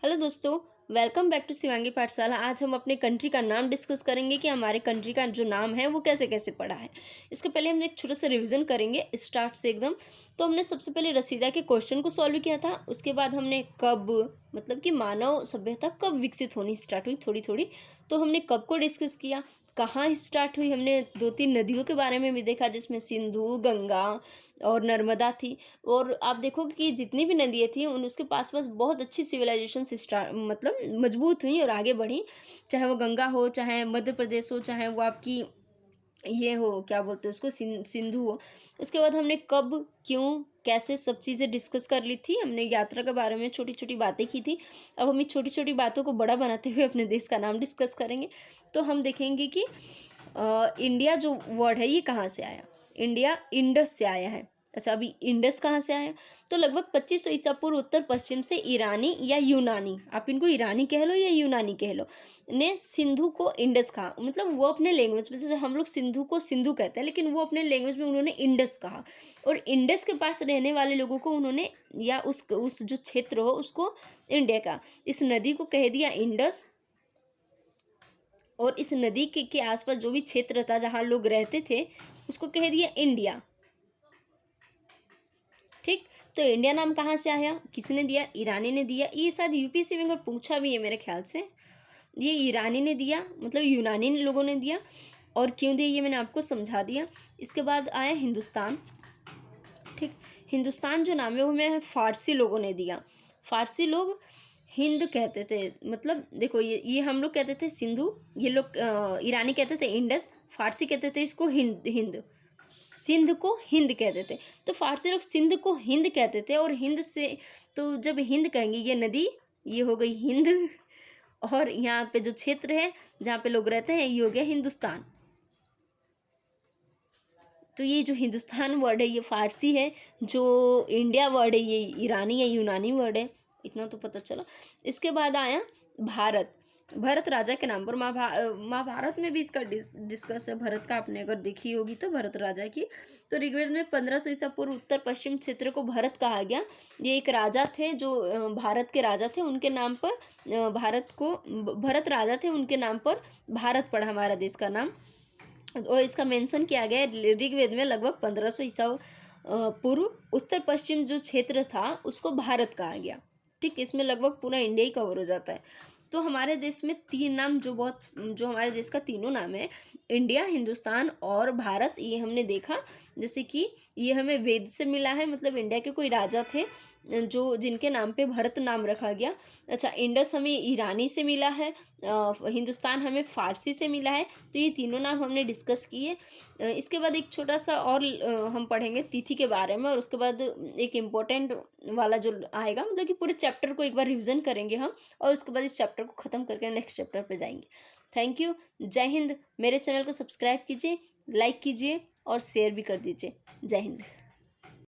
Hello दोस्तों, welcome back to Shivangi पाठशाला। आज हम अपने कंट्री का नाम डिस्कस करेंगे कि हमारे कंट्री का जो नाम है वो कैसे कैसे पड़ा है। इसके पहले हम एक छोटा सा रिवीजन करेंगे स्टार्ट से एकदम। तो हमने सबसे पहले रसीदा के क्वेश्चन को सॉल्व किया था। उसके बाद हमने कब मतलब कि मानव सभ्यता कब विकसित होनी स्टार्ट हुई थोड़ी थोड़ी, तो हमने कब को डिस्कस किया। कहाँ स्टार्ट हुई, हमने दो तीन नदियों के बारे में भी देखा जिसमें सिंधु, गंगा और नर्मदा थी। और आप देखोगे कि जितनी भी नदियाँ थी उन उसके पास पास बहुत अच्छी सिविलाइजेशन स्टार्ट मतलब मजबूत हुई और आगे बढ़ी। चाहे वो गंगा हो, चाहे मध्य प्रदेश हो, चाहे वो आपकी ये हो क्या बोलते हैं उसको सिंधु हो। उसके बाद हमने कब, क्यों, कैसे सब चीज़ें डिस्कस कर ली थी। हमने यात्रा के बारे में छोटी छोटी बातें की थी। अब हम इन छोटी छोटी बातों को बड़ा बनाते हुए अपने देश का नाम डिस्कस करेंगे। तो हम देखेंगे कि इंडिया जो वर्ड है ये कहाँ से आया। इंडिया इंडस से आया है। अच्छा, अभी इंडस कहाँ से आया, तो लगभग 2500 ईसा पूर्व उत्तर पश्चिम से ईरानी या यूनानी, आप इनको ईरानी कह लो या यूनानी कह लो, ने सिंधु को इंडस कहा। मतलब वो अपने लैंग्वेज में, जैसे हम लोग सिंधु को सिंधु कहते हैं लेकिन वो अपने लैंग्वेज में उन्होंने इंडस कहा। और इंडस के पास रहने वाले लोगों को उन्होंने, या उस जो क्षेत्र हो उसको इंडिया का, इस नदी को कह दिया इंडस। और इस नदी के आसपास जो भी क्षेत्र था जहाँ लोग रहते थे उसको कह दिया इंडिया। ठीक, तो इंडिया नाम कहाँ से आया, किसने दिया, ईरानी ने दिया। ये शायद यूपीएससी में अगर पूछा भी है मेरे ख्याल से, ये ईरानी ने दिया, मतलब यूनानी लोगों ने दिया। और क्यों दिया ये मैंने आपको समझा दिया। इसके बाद आया हिंदुस्तान। ठीक, हिंदुस्तान जो नाम है वो हमें फारसी लोगों ने दिया। फारसी लोग हिंद कहते थे। मतलब देखो, ये हम लोग कहते थे सिंधु, ये लोग ईरानी कहते थे इंडस, फारसी कहते थे इसको हिंद हिंद सिंध को हिंद कहते थे। तो फारसी लोग सिंध को हिंद कहते थे। और हिंद से, तो जब हिंद कहेंगे ये नदी, ये हो गई हिंद। और यहाँ पे जो क्षेत्र है जहाँ पे लोग रहते हैं ये हो गया हिंदुस्तान। तो ये जो हिंदुस्तान वर्ड है ये फारसी है, जो इंडिया वर्ड है ये ईरानी या यूनानी वर्ड है। इतना तो पता चला। इसके बाद आया भारत। भरत राजा के नाम पर महाभारत में भी इसका डिस्कस है। भरत का आपने अगर देखी होगी तो भरत राजा की। तो ऋग्वेद में 1500 ईसा पूर्व उत्तर पश्चिम क्षेत्र को भरत कहा गया। ये एक राजा थे जो भारत के राजा थे, उनके नाम पर भारत को, भरत राजा थे उनके नाम पर भारत पड़ा हमारा देश का नाम। और इसका मेंशन किया गया है ऋग्वेद में लगभग 1500 ईसा पूर्व उत्तर पश्चिम जो क्षेत्र था उसको भारत कहा गया। ठीक, इसमें लगभग पूरा इंडिया ही कवर हो जाता है। तो हमारे देश में तीन नाम जो हमारे देश का तीनों नाम है, इंडिया, हिंदुस्तान और भारत, ये हमने देखा। जैसे कि ये हमें वेद से मिला है, मतलब इंडिया के कोई राजा थे जो जिनके नाम पे भरत नाम रखा गया। अच्छा, इंडस हमें ईरानी से मिला है, हिंदुस्तान हमें फारसी से मिला है। तो ये तीनों नाम हमने डिस्कस किए। इसके बाद एक छोटा सा और हम पढ़ेंगे तिथि के बारे में। और उसके बाद एक इम्पोर्टेंट वाला जो आएगा, मतलब कि पूरे चैप्टर को एक बार रिवीजन करेंगे हम। और उसके बाद इस चैप्टर को ख़त्म करके नेक्स्ट चैप्टर पे जाएंगे। थैंक यू, जय हिंद। मेरे चैनल को सब्सक्राइब कीजिए, लाइक कीजिए और शेयर भी कर दीजिए। जय हिंद।